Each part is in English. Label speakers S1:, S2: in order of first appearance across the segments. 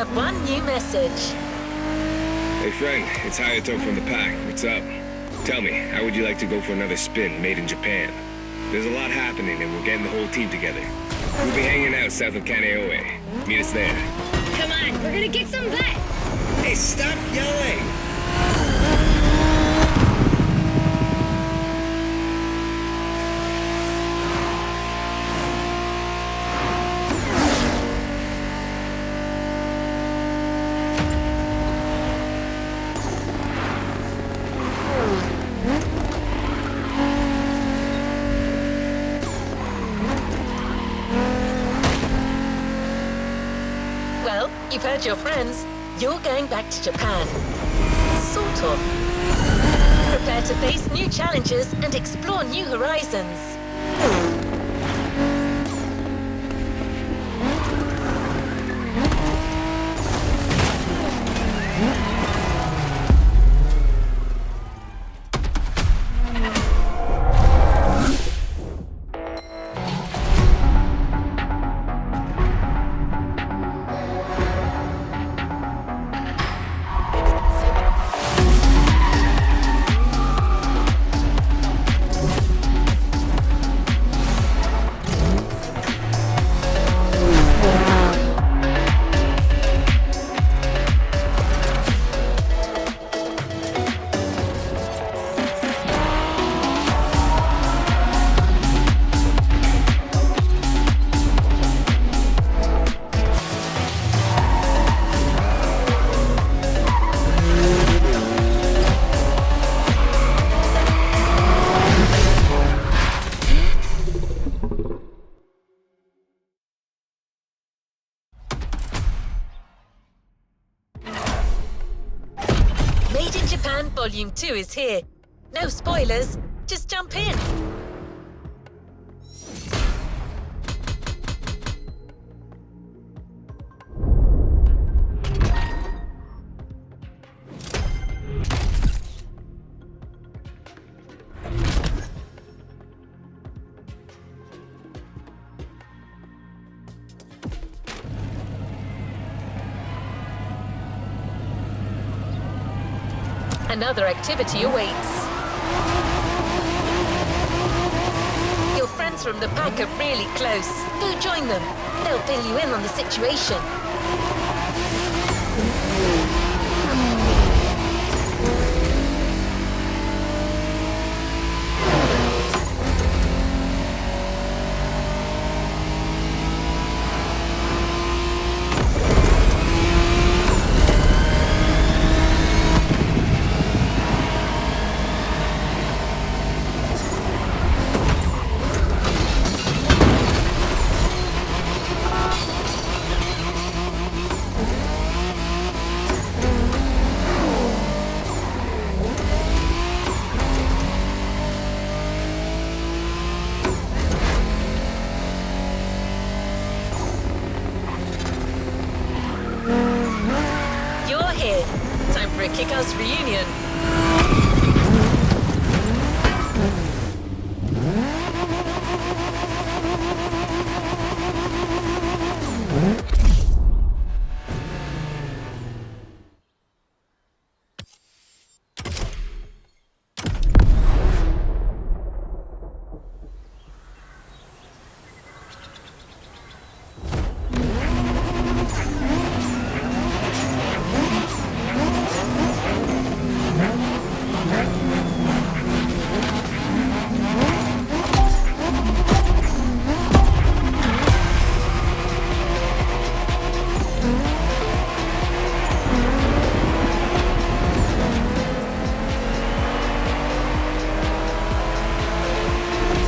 S1: have one new message.
S2: Hey friend, it's Hayato from the pack. What's up? Tell me, how would you like to go for another spin made in Japan? There's a lot happening and we're getting the whole team together. We'll be hanging out south of Kaneohe. Meet us there.
S3: Come on, we're gonna kick some butt!
S2: Hey, stop yelling!
S1: Well, you've heard your friends. You're going back to Japan. Sort of. Prepare to face new challenges and explore new horizons. Made in Japan Volume 2 is here. No spoilers, just jump in. Another activity awaits. Your friends from the pack are really close. Go join them. They'll fill you in on the situation. You're here. Time for a kick-ass reunion.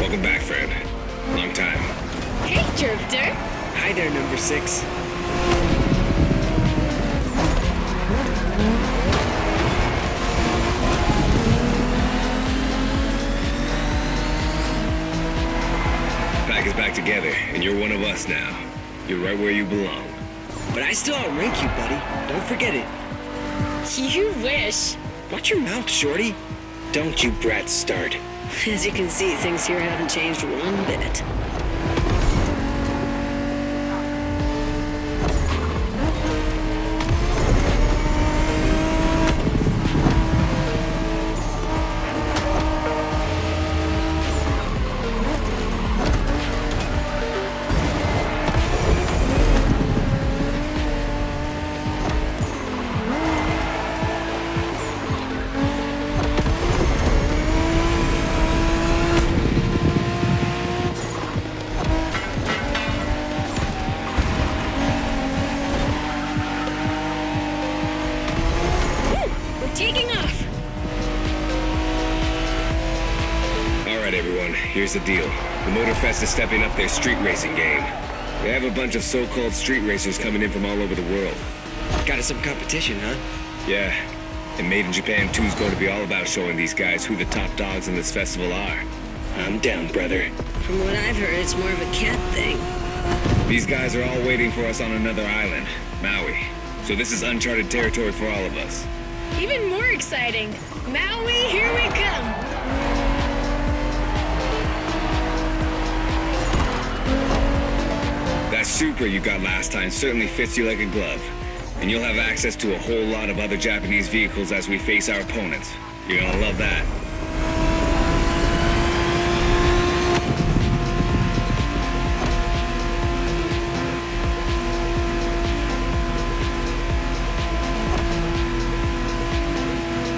S2: Welcome back, friend. Long time.
S3: Hey, Drifter!
S4: Hi there, number 6.
S2: Pack is back together, and you're one of us now. You're right where you belong.
S4: But I still outrank you, buddy. Don't forget it.
S3: You wish!
S4: Watch your mouth, shorty. Don't you brats start.
S3: As you can see, things here haven't changed one bit.
S2: Here's the deal. The Motorfest is stepping up their street racing game. They have a bunch of so-called street racers coming in from all over the world.
S4: Got us some competition, huh?
S2: Yeah, and Made in Japan 2 is going to be all about showing these guys who the top dogs in this festival are.
S4: I'm down, brother.
S3: From what I've heard, it's more of a cat thing.
S2: These guys are all waiting for us on another island, Maui. So this is uncharted territory for all of us.
S5: Even more exciting. Maui, here we come.
S2: That Supra you got last time certainly fits you like a glove. And you'll have access to a whole lot of other Japanese vehicles as we face our opponents. You're gonna love that.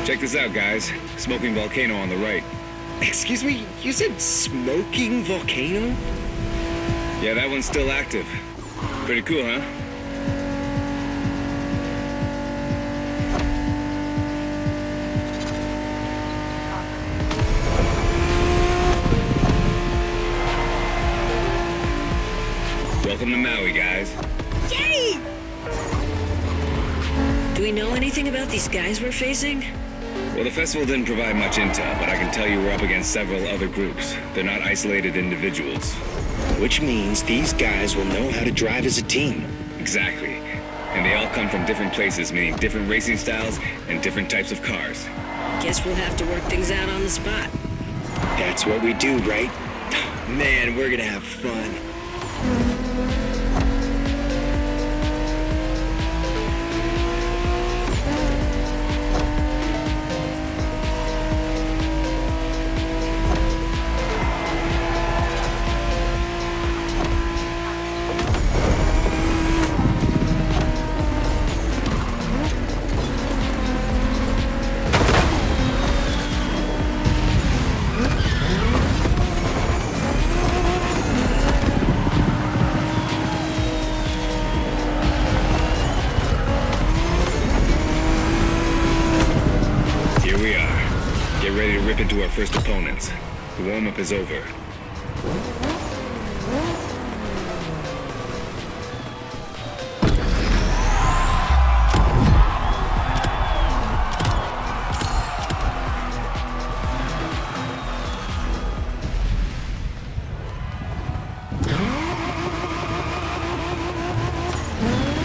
S2: Check this out, guys. Smoking volcano on the right.
S4: Excuse me, you said smoking volcano?
S2: Yeah, that one's still active. Pretty cool, huh? Welcome to Maui, guys.
S5: Yay!
S3: Do we know anything about these guys we're facing?
S2: Well, the festival didn't provide much intel, but I can tell you we're up against several other groups. They're not isolated individuals.
S4: Which means these guys will know how to drive as a team.
S2: Exactly. And they all come from different places, meaning different racing styles and different types of cars.
S3: Guess we'll have to work things out on the spot.
S4: That's what we do, right? Man, we're gonna have fun.
S2: Into our first opponents. The warm-up is over.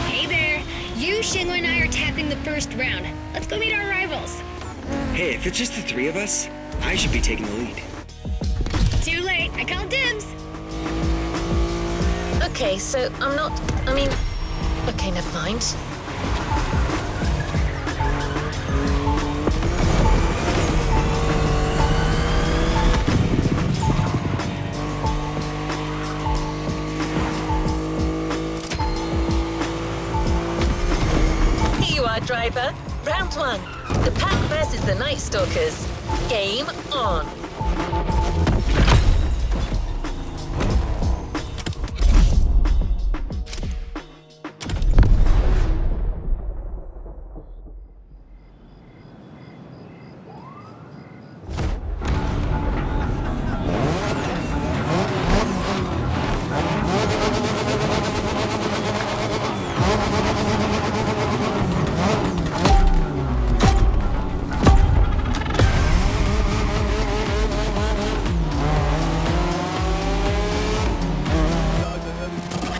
S5: Hey there. You, Shingo, and I are tackling the first round. Let's go meet our rivals.
S4: Hey, if it's just the three of us, I should be taking the lead.
S5: Too late. I call dibs.
S1: Okay, so okay, never mind. Here you are, driver. Round one. The Pack versus the Night Stalkers. Game on.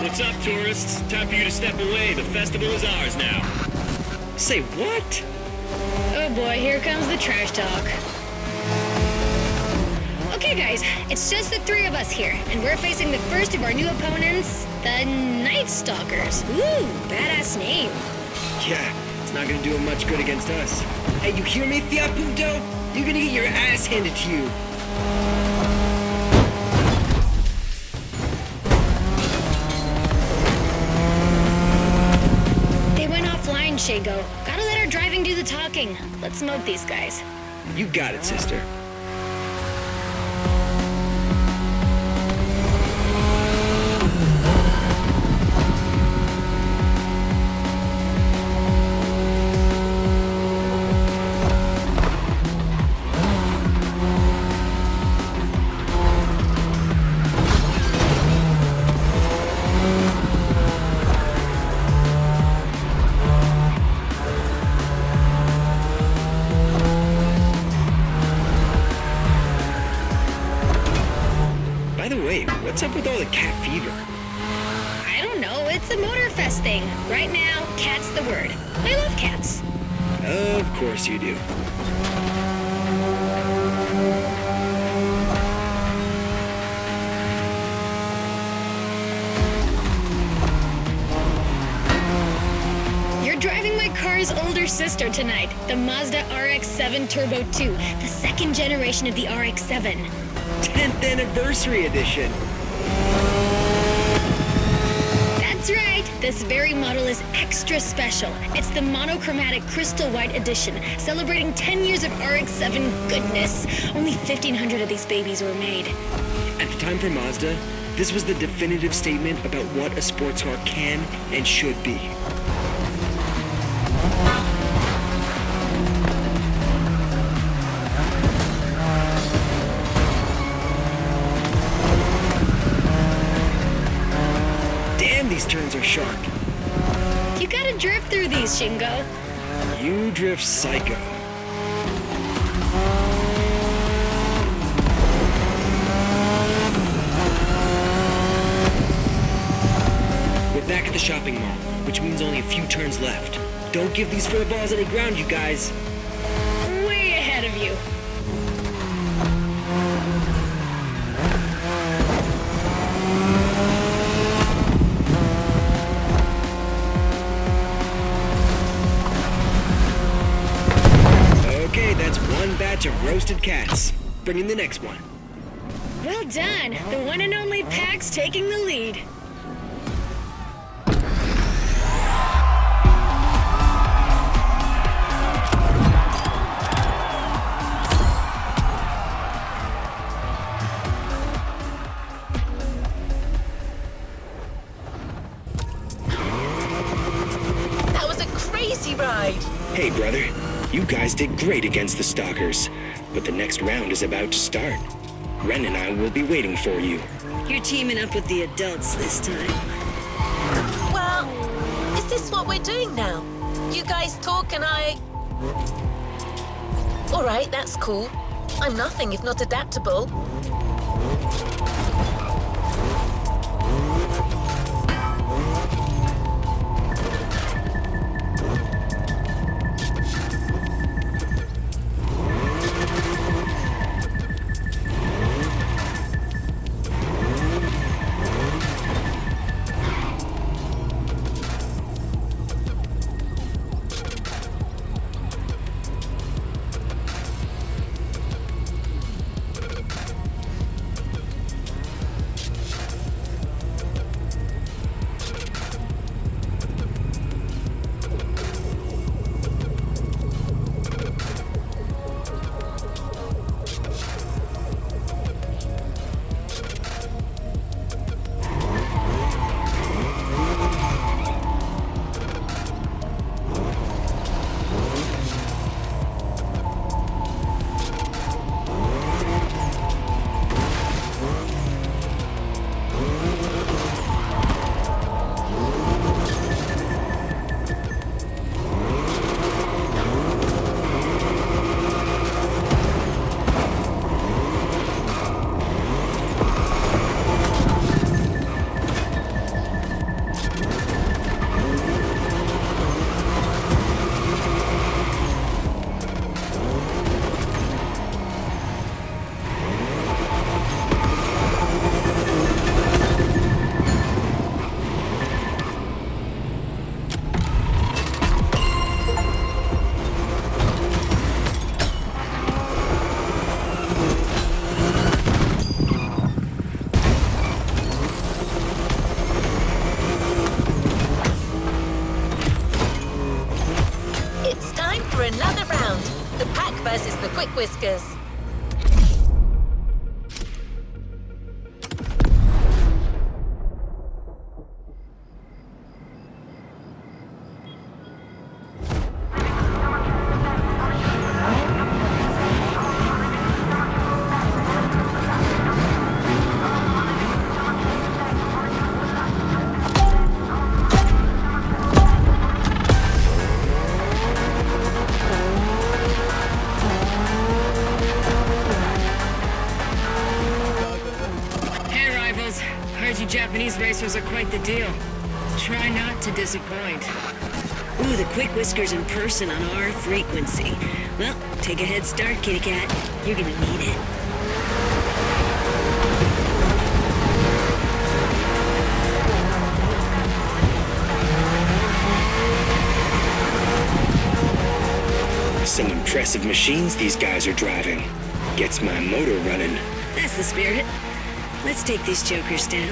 S6: What's up, tourists? Time for you to step away. The festival is ours now.
S4: Say what?
S5: Oh boy, here comes the trash talk. Okay, guys, it's just the three of us here, and we're facing the first of our new opponents, the Night Stalkers. Ooh, badass name.
S4: Yeah, it's not gonna do him much good against us. Hey, you hear me, Fiapunto? You're gonna get your ass handed to you.
S5: They went offline, Shingo. Gotta let our driving do the talking. Let's smoke these guys.
S4: You got it, sister. cat fever?
S5: I don't know, it's a Motorfest thing. Right now, cat's the word. I love cats.
S4: Of course you do.
S5: You're driving my car's older sister tonight, the Mazda RX-7 Turbo 2, the second generation of the RX-7.
S4: 10th anniversary edition.
S5: That's right, this very model is extra special. It's the monochromatic crystal white edition, celebrating 10 years of RX-7 goodness. Only 1,500 of these babies were made.
S4: At the time for Mazda, this was the definitive statement about what a sports car can and should be. Damn, these turns are sharp.
S5: You gotta drift through these, Shingo.
S4: You drift psycho. We're back at the shopping mall, which means only a few turns left. Don't give these furballs any ground, you guys.
S5: Way ahead of you.
S4: Okay, that's one batch of roasted cats. Bring in the next one.
S5: Well done. The one and only Pax taking the lead.
S1: That was a crazy ride.
S7: Hey, brother. You guys did great against the stalkers, but the next round is about to start. Ren and I will be waiting for you.
S3: You're teaming up with the adults this time.
S1: Well, is this what we're doing now? You guys talk and I... All right, that's cool. I'm nothing if not adaptable. For another round, the pack versus the quick whiskers.
S3: Japanese racers are quite the deal. Try not to disappoint. Ooh, the quick whiskers in person on our frequency. Well, take a head start, kitty cat. You're gonna need it.
S7: Some impressive machines these guys are driving. Gets my motor running.
S3: That's the spirit. Let's take these jokers down.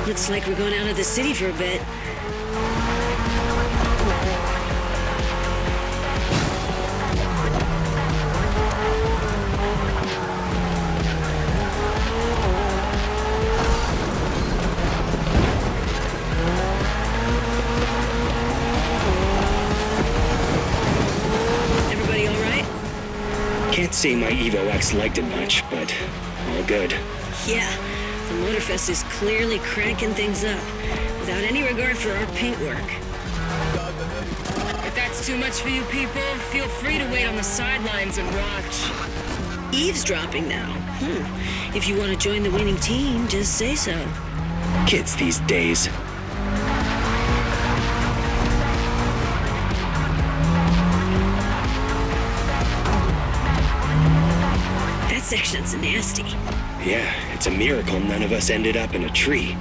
S3: Looks like we're going out of the city for a bit. Everybody all right?
S7: Can't say my Evo X liked it much, but all good.
S3: Yeah, the Motorfest is clearly cranking things up, without any regard for our paintwork. If that's too much for you people, feel free to wait on the sidelines and watch. Eavesdropping now? If you want to join the winning team, just say so.
S7: Kids these days.
S3: That section's nasty.
S7: Yeah, it's a miracle none of us ended up in a tree.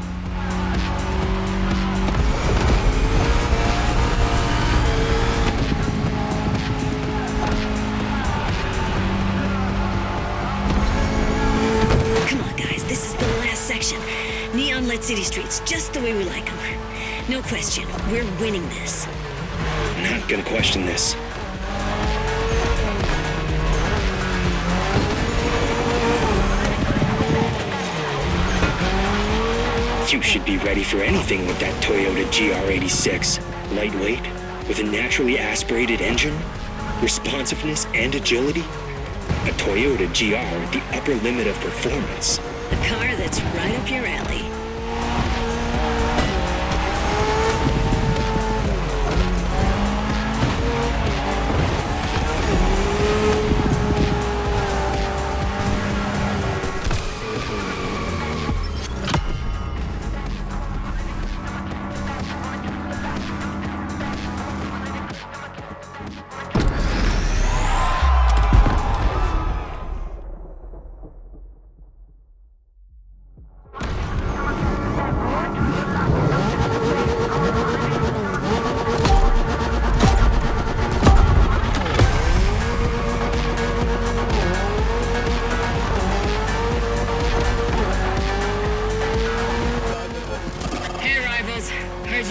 S3: Come on, guys, this is the last section. Neon-lit city streets, just the way we like them. No question, we're winning this.
S7: Not gonna question this. You should be ready for anything with that Toyota GR86. Lightweight, with a naturally aspirated engine, responsiveness and agility. A Toyota GR at the upper limit of performance.
S3: A car that's right up your alley.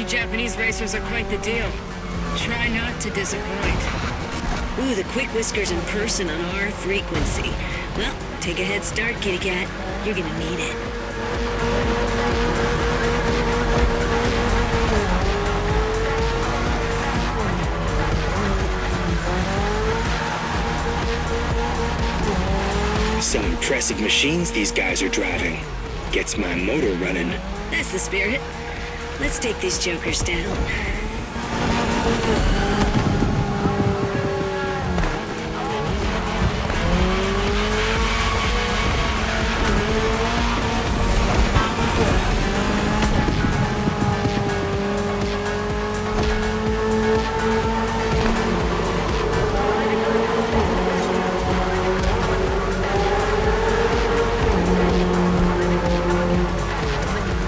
S3: Japanese racers are quite the deal. Try not to disappoint. Ooh, the quick whiskers in person on our frequency. Well, take a head start, kitty cat. You're gonna need it.
S7: Some impressive machines these guys are driving. Gets my motor running.
S3: That's the spirit. Let's take these jokers down.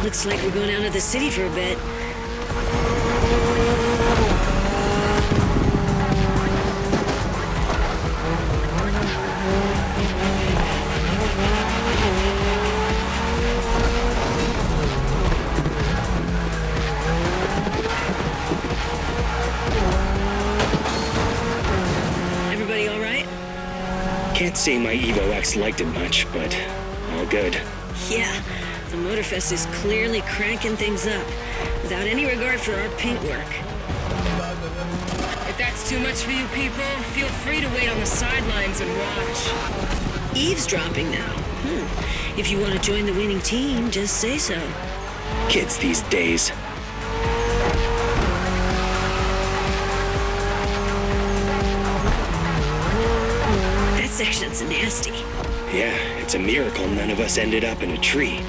S3: Looks like we're going out of the city for a bit. Everybody all right?
S7: Can't say my Evo X liked it much, but all good.
S3: Yeah. The Motorfest is clearly cranking things up, without any regard for our paintwork. that's too much for you people, feel free to wait on the sidelines and watch. Eavesdropping now. If you want to join the winning team, just say so.
S7: Kids these days.
S3: That section's nasty.
S7: Yeah, it's a miracle none of us ended up in a tree.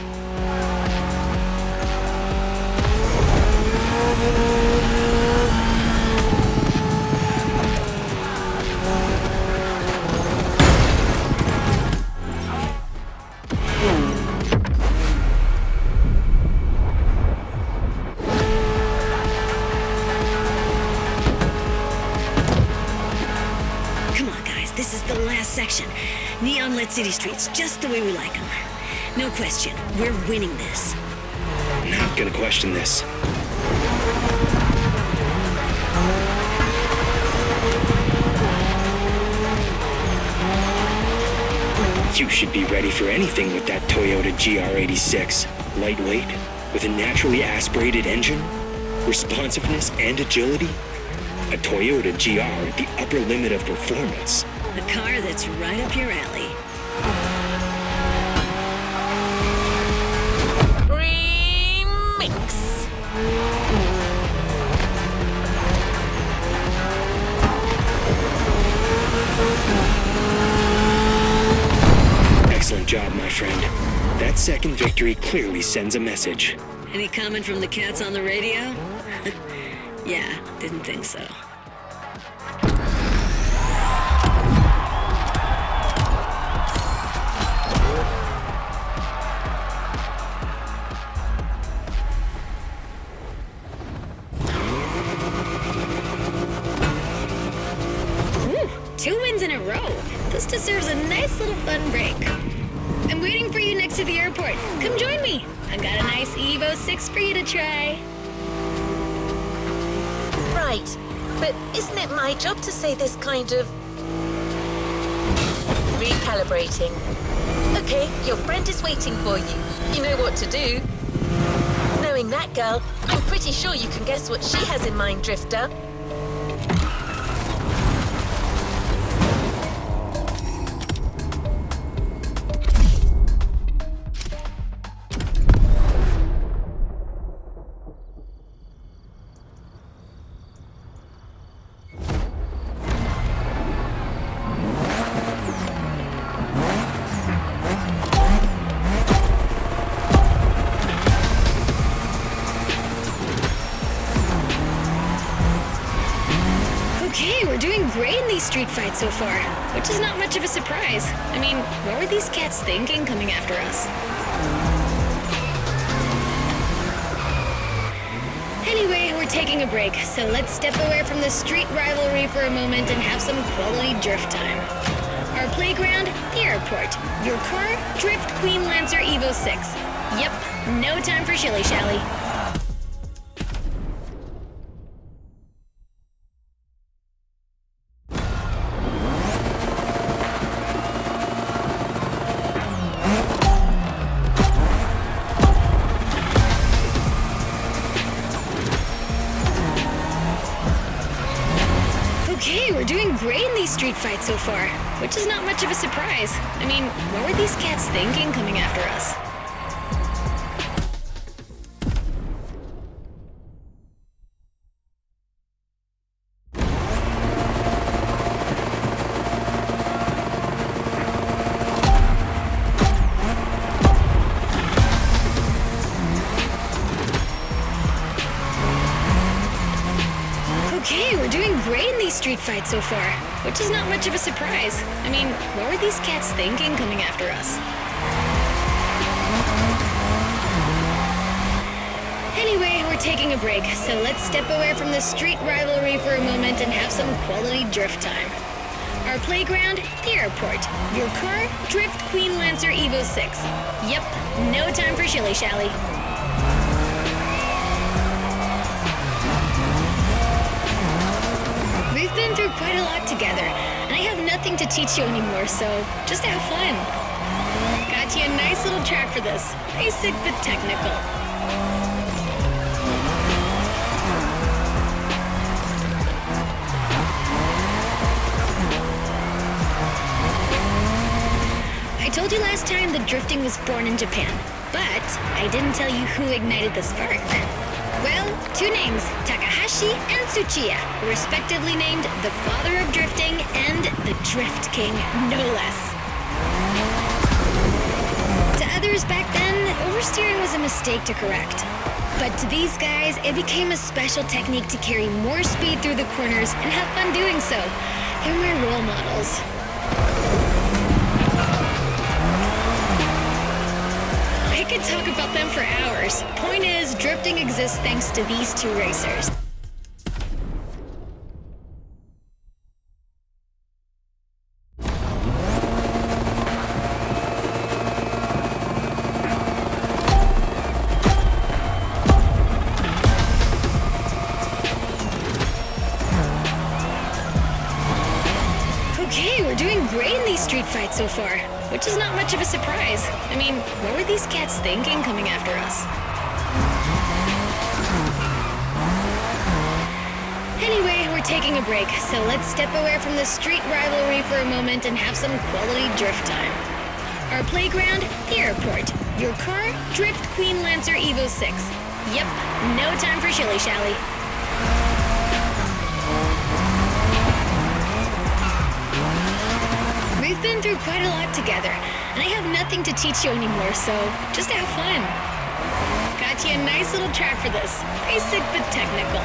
S3: Come on, guys, this is the last section. Neon-lit city streets, just the way we like them. No question, we're winning this.
S7: Not gonna question this. You should be ready for anything with that Toyota GR86. Lightweight, with a naturally aspirated engine, responsiveness and agility. A Toyota GR at the upper limit of performance.
S3: A car that's right up your alley.
S1: Remix.
S7: Excellent job, my friend. That second victory clearly sends a message.
S3: Any comment from the cats on the radio? Yeah, didn't think so.
S5: Ooh, 2 wins in a row. This deserves a nice little fun break. I'm waiting for you next to the airport. Come join me. I've got a nice Evo 6 for you to try.
S1: Right. But isn't it my job to say this kind of... recalibrating? Okay, your friend is waiting for you. You know what to do. Knowing that girl, I'm pretty sure you can guess what she has in mind, Drifter.
S5: Okay, we're doing great in these street fights so far, which is not much of a surprise. I mean, what were these cats thinking coming after us? Anyway, we're taking a break, so let's step away from the street rivalry for a moment and have some quality drift time. Our playground, the airport. Your car, Drift Queen Lancer Evo 6. Yep, no time for shilly-shally. Okay, we're doing great in these street fights so far, which is not much of a surprise. I mean, what were these cats thinking coming after us? Okay, we're doing great in these street fights so far, which is not much of a surprise. I mean, what were these cats thinking coming after us? Anyway, we're taking a break, so let's step away from the street rivalry for a moment and have some quality drift time. Our playground, the airport. Your car, Drift Queen Lancer Evo 6. Yep, no time for shilly-shally. We've been through quite a lot together, and I have nothing to teach you anymore, so just have fun. Got you a nice little track for this. Basic but technical. told you last time that drifting was born in Japan, but I didn't tell you who ignited the spark. Well, two names, Takahashi and Tsuchiya, respectively named the father of drifting and the Drift King, no less. To others back then, oversteering was a mistake to correct. But to these guys, it became a special technique to carry more speed through the corners and have fun doing so. They're my role models. I could talk about them for hours. Point is, drifting exists thanks to these two racers. Okay, we're doing great in these street fights so far, which is not much of a surprise. I mean, what were these cats thinking coming after us? Anyway, we're taking a break, so let's step away from the street rivalry for a moment and have some quality drift time. Our playground, the airport. Your car, Drift Queen Lancer Evo 6. Yep, no time for shilly-shally. We've been through quite a lot together, and I have nothing to teach you anymore, so just have fun. Got you a nice little track for this. Basic but technical.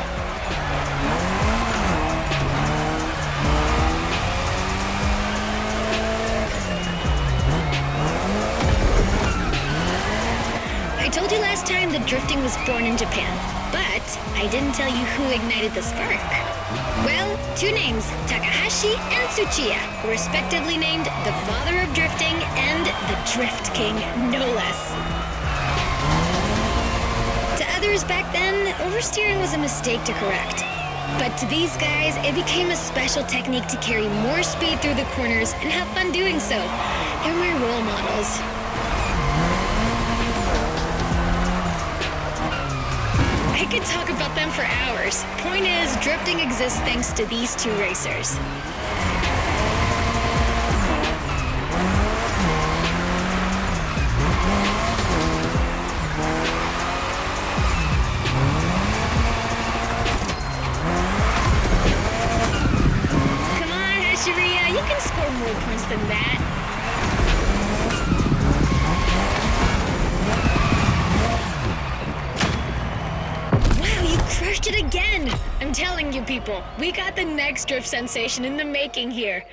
S5: I told you last time that drifting was born in Japan, but I didn't tell you who ignited the spark. Well, two names, Takahashi and Tsuchiya, respectively named the father of drifting and the Drift King, no less. To others back then, oversteering was a mistake to correct. But to these guys, it became a special technique to carry more speed through the corners and have fun doing so. They're my role models. I could talk about them for hours. Point is, drifting exists thanks to these two racers. Come on, Hashiria, you can score more points than that. Crushed it again! I'm telling you people, we got the next drift sensation in the making here.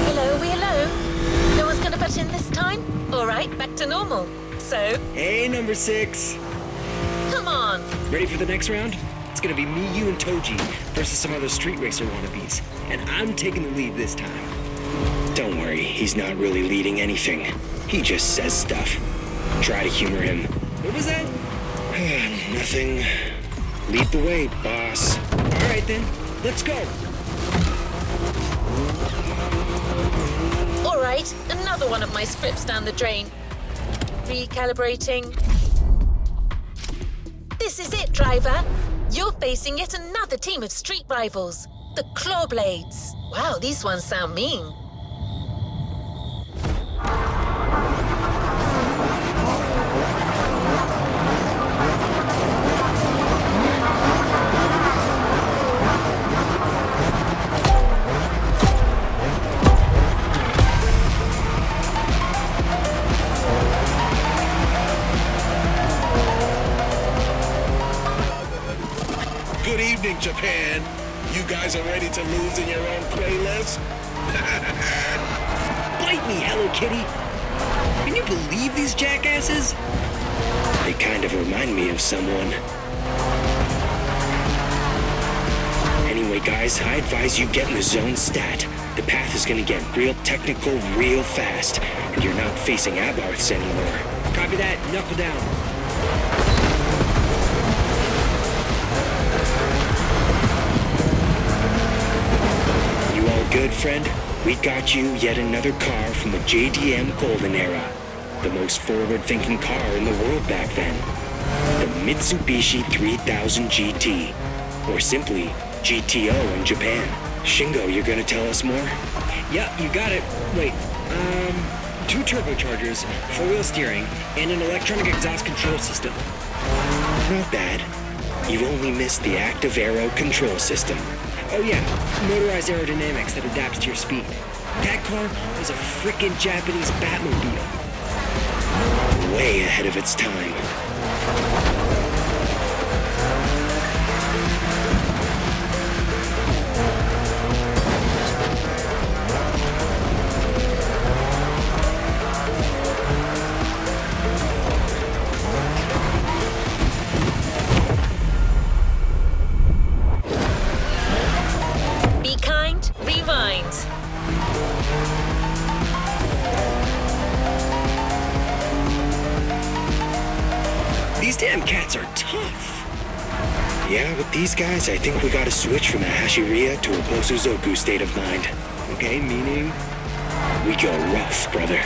S1: Hello? No one's gonna butt in this time? All right, back to normal. So,
S4: Hey, number 6.
S1: come on.
S4: Ready for the next round? It's gonna be me, you, and Toji versus some other street racer wannabes. And I'm taking the lead this time.
S7: Don't worry, he's not really leading anything. He just says stuff. Try to humor him.
S4: What was that?
S7: Nothing. Lead the way, boss.
S4: All right then, let's go.
S1: All right, another one of my scripts down the drain. Recalibrating. This is it, driver. You're facing yet another team of street rivals, the Clawblades. Wow, these ones sound mean.
S8: Good evening, Japan. You guys are ready to lose in your own playlist?
S4: Bite me, Hello Kitty. Can you believe these jackasses?
S7: They kind of remind me of someone. Anyway, guys, I advise you get in the zone stat. The path is gonna get real technical real fast, and you're not facing Abarths anymore.
S4: Copy that, knuckle down.
S7: You all good, friend? We got you yet another car from the JDM Golden Era. The most forward-thinking car in the world back then. The Mitsubishi 3000 GT. Or simply, GTO in Japan. Shingo, you're gonna tell us more?
S4: Yeah, you got it. Wait, 2 turbochargers, 4-wheel steering, and an electronic exhaust control system.
S7: Not bad. You've only missed the active aero control system.
S4: Oh yeah, motorized aerodynamics that adapts to your speed. That car was a frickin' Japanese Batmobile.
S7: Way ahead of its time.
S1: Be kind, rewind.
S4: These damn cats are tough.
S7: Yeah, with these guys, I think we gotta switch from a Hashiria to a Bosuzoku state of mind.
S4: Okay, meaning?
S7: We go rough, brother.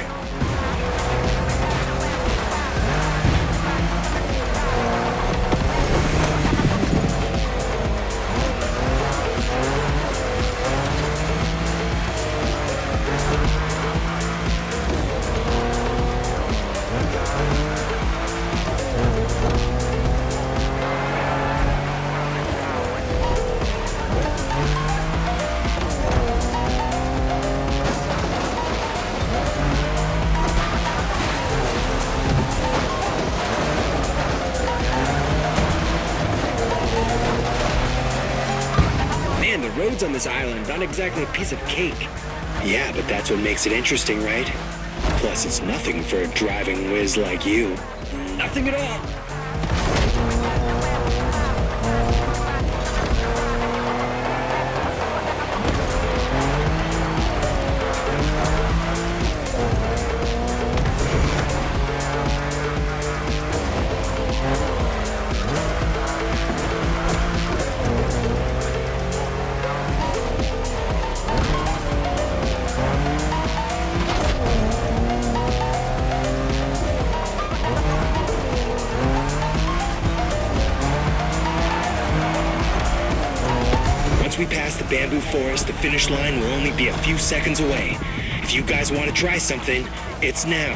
S4: Man, the roads on this island aren't exactly a piece of cake.
S7: Yeah, but that's what makes it interesting, right? Plus, it's nothing for a driving whiz like you.
S4: Nothing at all.
S7: Once we pass the bamboo forest, the finish line will only be a few seconds away. If you guys want to try something, it's now.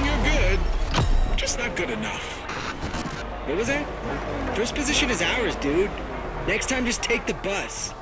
S8: You're good. Just not good enough.
S4: What was that? First position is ours, dude. Next time, just take the bus.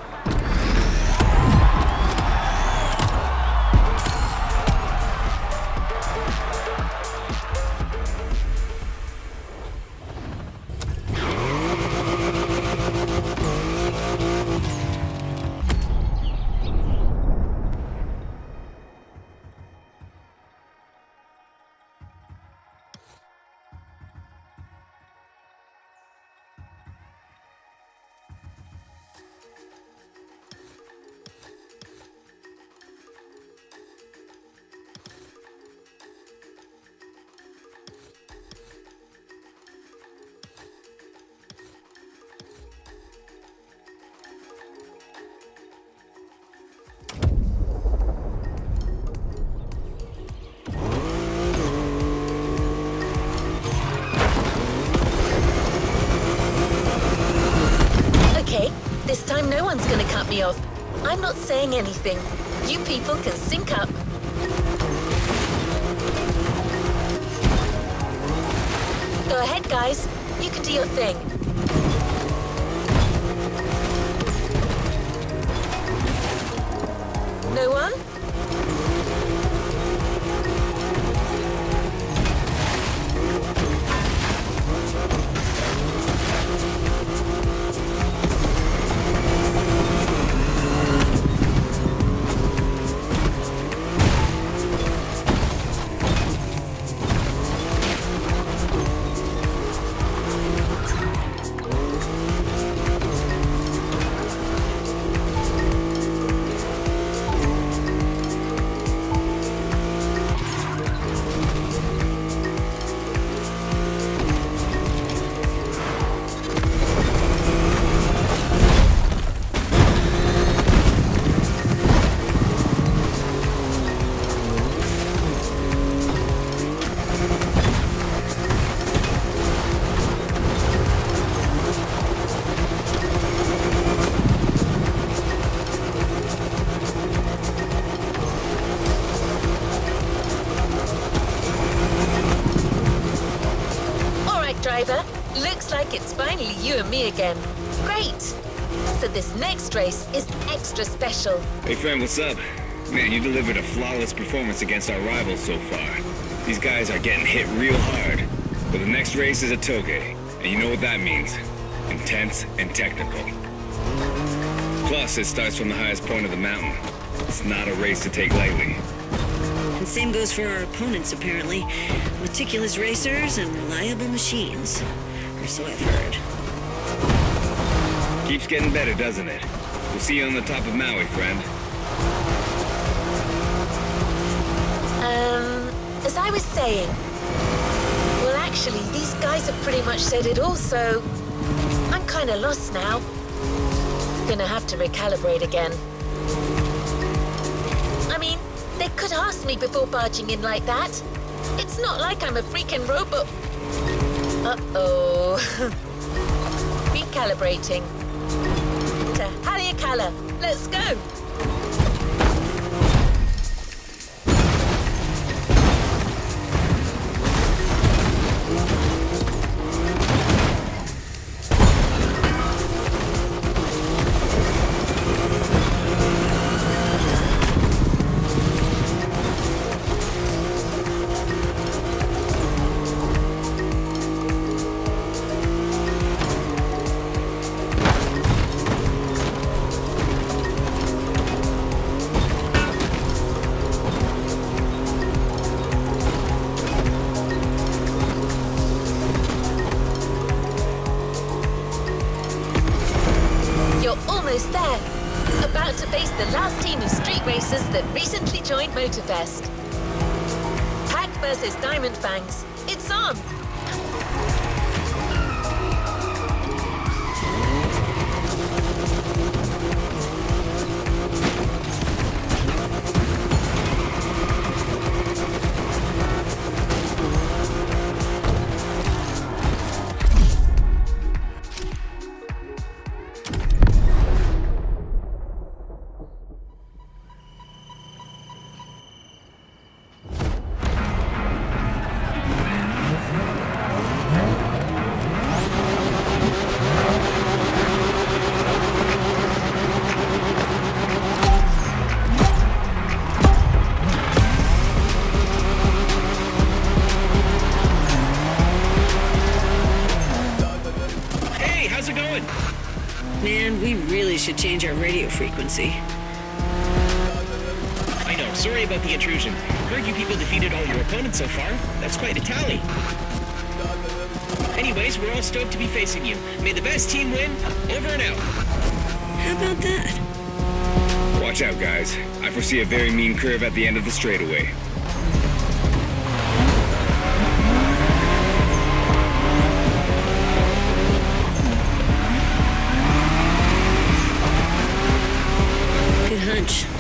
S1: Okay, this time no one's gonna cut me off. I'm not saying anything. You people can sync up. Go ahead, guys. You can do your thing. No one? driver. Looks like it's finally you and me again. Great. So this next race is extra special.
S2: Hey friend, what's up? Man, you delivered a flawless performance against our rivals so far. These guys are getting hit real hard. But the next race is a toge, and you know what that means. Intense and technical. Plus, it starts from the highest point of the mountain. It's not a race to take lightly.
S3: And same goes for our opponents, apparently. Meticulous racers and reliable machines. Or so I've heard.
S2: Keeps getting better, doesn't it? We'll see you on the top of Maui, friend.
S1: As I was saying, well, actually, these guys have pretty much said it all, so I'm kind of lost now. Gonna have to recalibrate again. I mean, they could ask me before barging in like that. It's not like I'm a freaking robot. Uh-oh. Recalibrating. To Haleakala. Let's go. Almost there. About to face the last team of street racers that recently joined Motorfest. Pack versus Diamond Fangs. It's on!
S3: Man, we really should change our radio frequency.
S6: I know, sorry about the intrusion. Heard you people defeated all your opponents so far. That's quite a tally. Anyways, we're all stoked to be facing you. May the best team win. Over and out.
S3: How about that?
S2: Watch out, guys. I foresee a very mean curve at the end of the straightaway.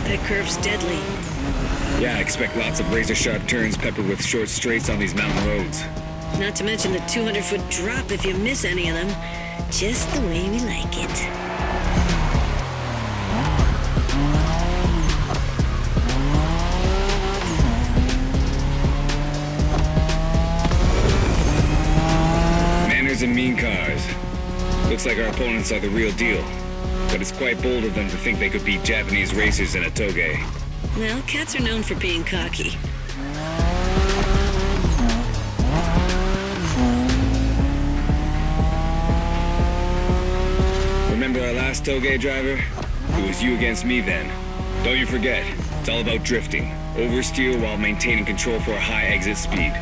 S3: That curve's deadly.
S2: Yeah, I expect lots of razor-sharp turns peppered with short straights on these mountain roads.
S3: Not to mention the 200-foot drop if you miss any of them. Just the way we like it.
S2: Manners and mean cars. Looks like our opponents are the real deal. But it's quite bold of them to think they could beat Japanese racers in a toge.
S3: Well, cats are known for being cocky.
S2: Remember our last toge driver? It was you against me then. Don't you forget, it's all about drifting. Oversteer while maintaining control for a high exit speed.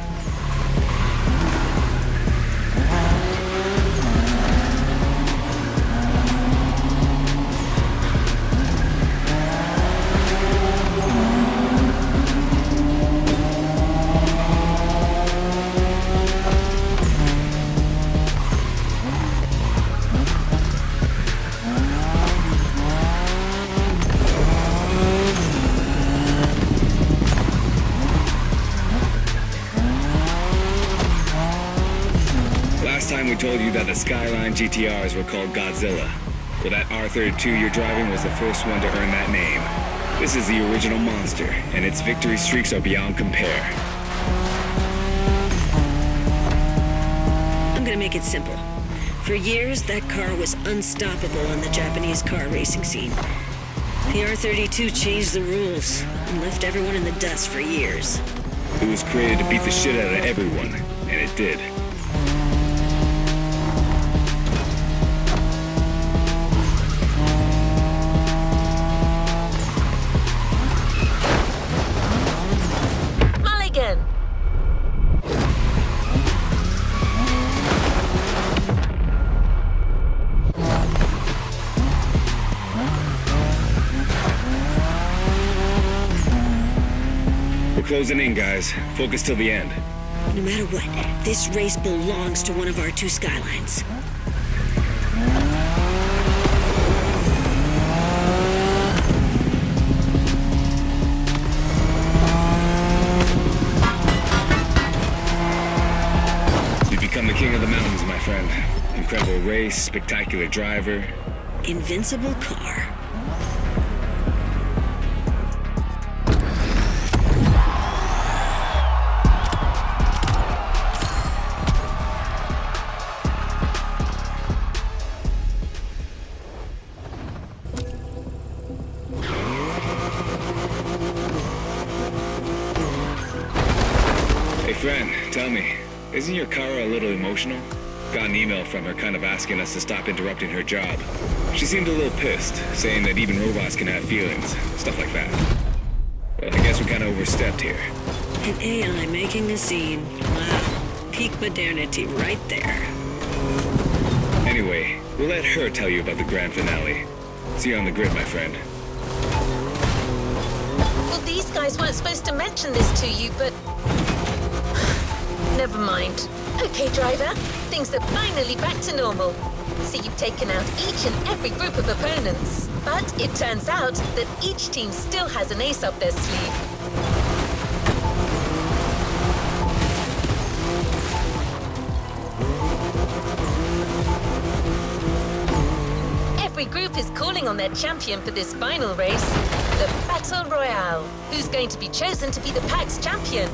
S2: We told you that the Skyline GTRs were called Godzilla. Well, that R32 you're driving was the first one to earn that name. This is the original monster, and its victory streaks are beyond compare.
S3: I'm gonna make it simple. For years, that car was unstoppable on the Japanese car racing scene. The R-32 changed the rules and left everyone in the dust for years.
S2: It was created to beat the shit out of everyone, and it did.
S1: Mulligan!
S2: We're closing in, guys. Focus till the end.
S3: No matter what, this race belongs to one of our two Skylines.
S2: You've become the king of the mountains, my friend. Incredible race, spectacular driver.
S3: Invincible car.
S2: Hey friend, tell me, isn't your Kara a little emotional? Got an email from her kind of asking us to stop interrupting her job. She seemed a little pissed, saying that even robots can have feelings, stuff like that. Well, I guess we kind of overstepped here.
S3: An AI making a scene. Wow. Peak modernity right there.
S2: Anyway, we'll let her tell you about the grand finale. See you on the grid, my friend.
S1: Well, these guys weren't supposed to mention this to you, but... Never mind. Okay, driver. Things are finally back to normal. So you've taken out each and every group of opponents. But it turns out that each team still has an ace up their sleeve. Every group is calling on their champion for this final race, the Battle Royale. Who's going to be chosen to be the PAX champion?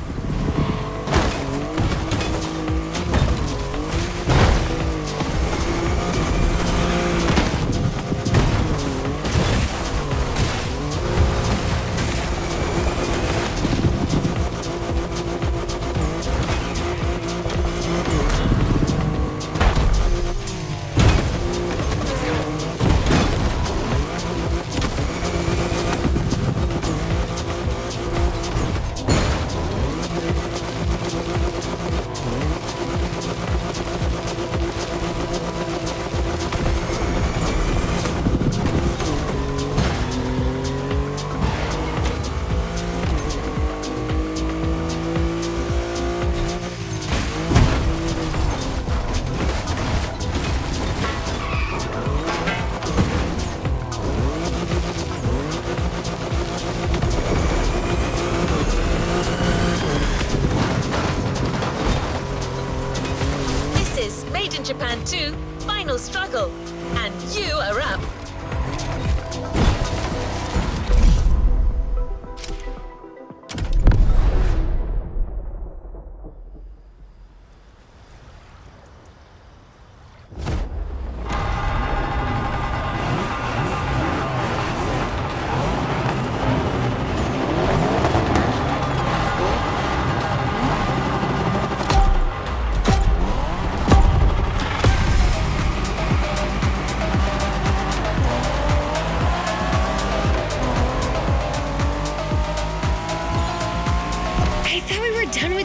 S1: Japan 2, final struggle. And you are up.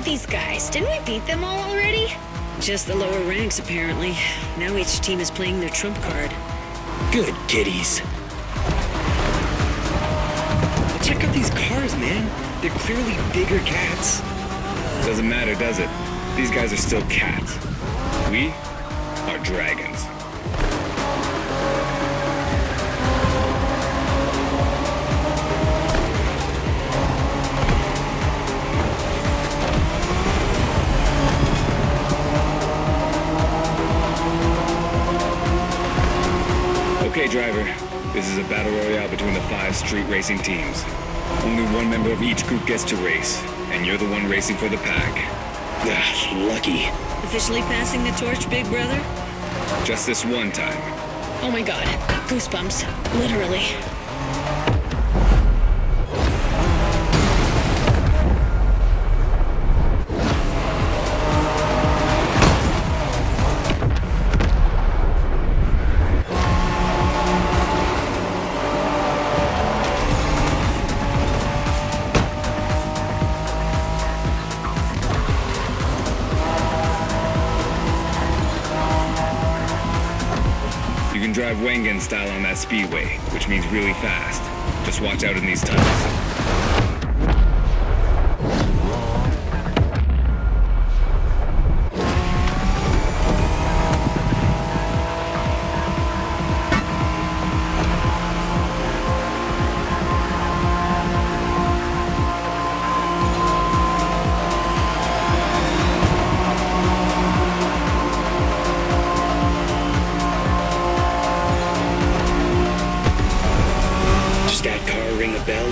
S5: These guys, didn't we beat them all already?
S3: Just the lower ranks, apparently. Now each team is playing their trump card.
S7: Good kitties.
S4: Check out these cars, man. They're clearly bigger cats.
S2: Doesn't matter, does it? These guys are still cats. We are dragons. Okay, driver. This is a battle royale between the 5 street racing teams. Only one member of each group gets to race, and you're the one racing for the pack.
S7: Lucky.
S3: Officially passing the torch, big brother?
S2: Just this one time.
S5: Oh my god. Goosebumps. Literally.
S2: You can drive Wengen style on that speedway, which means really fast. Just watch out in these tunnels.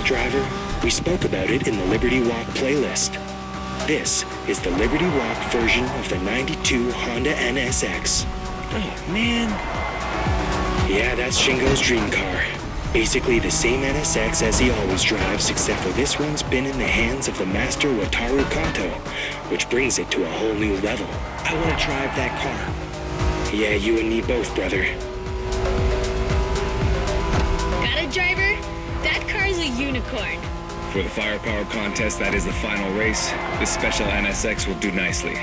S7: Driver, we spoke about it in the Liberty Walk playlist. This is the Liberty Walk version of the 92 Honda NSX.
S4: Oh, man.
S7: Yeah, that's Shingo's dream car. Basically the same NSX as he always drives, except for this one's been in the hands of the master Wataru Kato, which brings it to a whole new level.
S4: I want to drive that car.
S7: Yeah, you and me both, brother.
S5: Got it, driver? That car's a unicorn.
S2: For the firepower contest that is the final race, this special NSX will do nicely.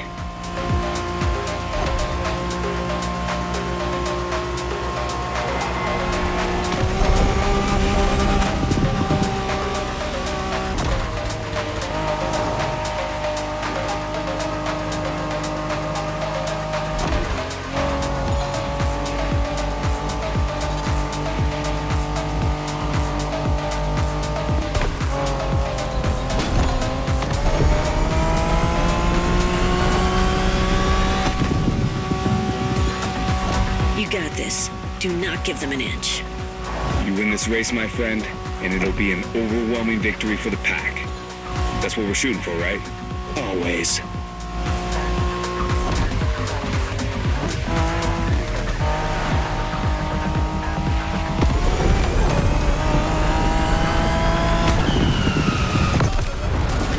S3: Do not give them an inch.
S2: You win this race, my friend, and it'll be an overwhelming victory for the pack. That's what we're shooting for, right?
S7: Always.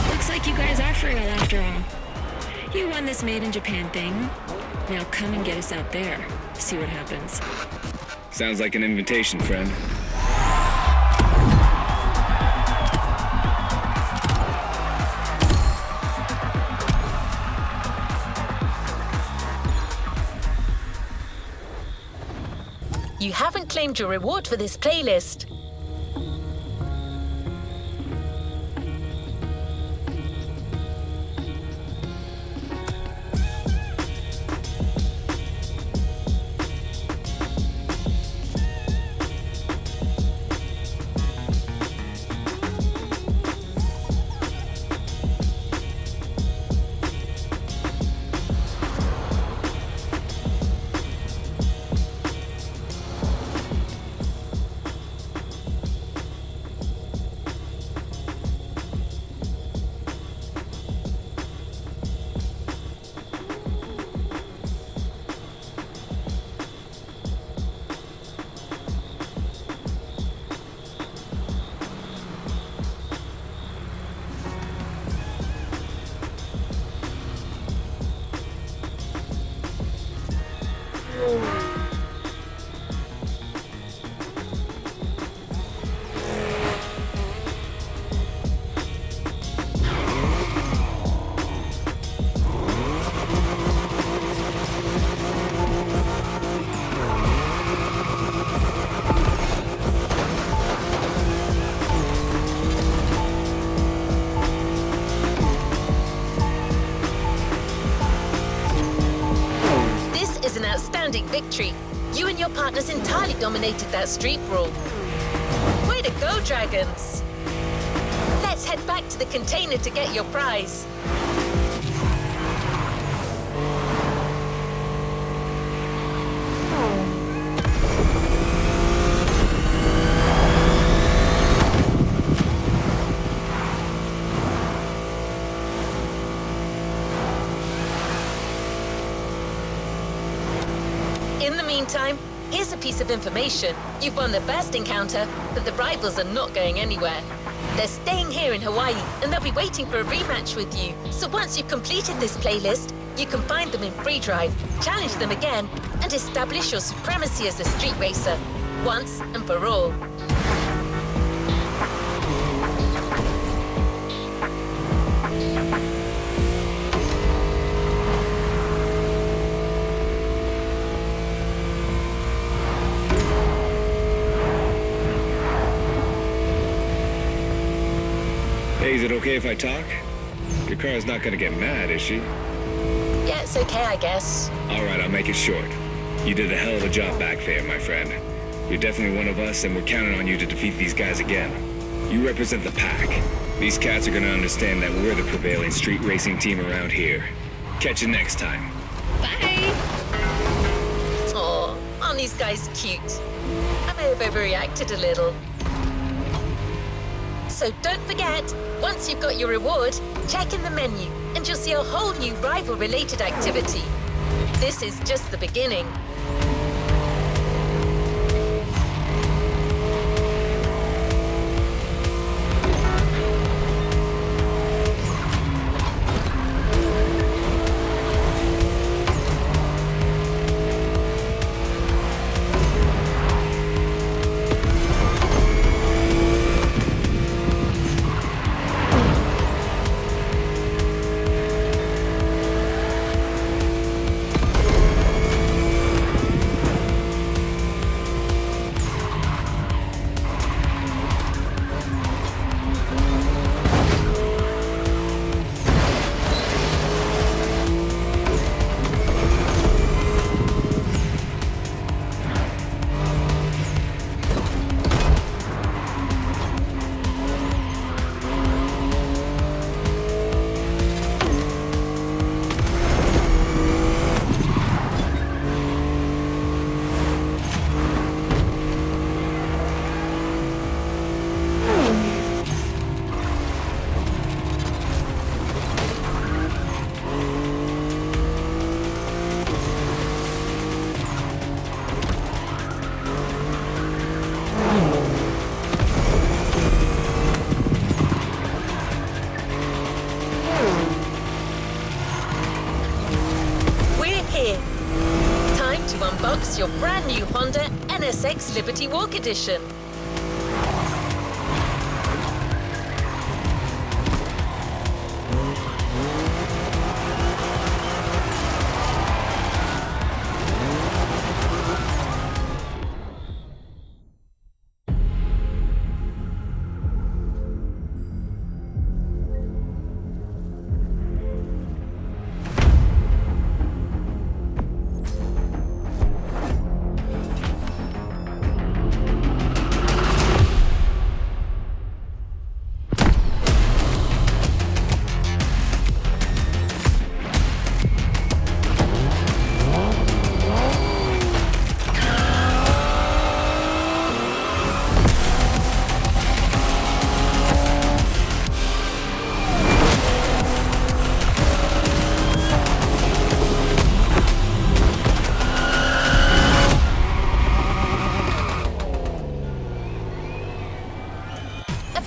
S3: Looks like you guys are for real after all. You won this Made in Japan thing. Now come and get us out there. See what happens.
S2: Sounds like an invitation, friend.
S1: You haven't claimed your reward for this playlist. Victory. You and your partners entirely dominated that street brawl. Way to go, Dragons! Let's head back to the container to get your prize. In the meantime, here's a piece of information. You've won the first encounter, but the rivals are not going anywhere. They're staying here in Hawaii, and they'll be waiting for a rematch with you. So once you've completed this playlist, you can find them in free drive, challenge them again, and establish your supremacy as a street racer, once and for all.
S2: Hey, is it okay if I talk? Your car's not gonna get mad, is she?
S1: Yeah, it's okay, I guess.
S2: All right, I'll make it short. You did a hell of a job back there, my friend. You're definitely one of us, and we're counting on you to defeat these guys again. You represent the pack. These cats are gonna understand that we're the prevailing street racing team around here. Catch you next time.
S5: Bye!
S1: Aw, aren't these guys cute? I may have overreacted a little. So don't forget, once you've got your reward, check in the menu and you'll see a whole new rival-related activity. This is just the beginning. Unbox your brand new Honda NSX Liberty Walk Edition.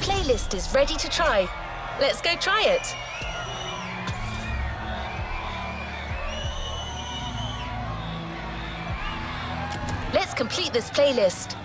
S1: Playlist is ready to try. Let's go try it. Let's complete this playlist.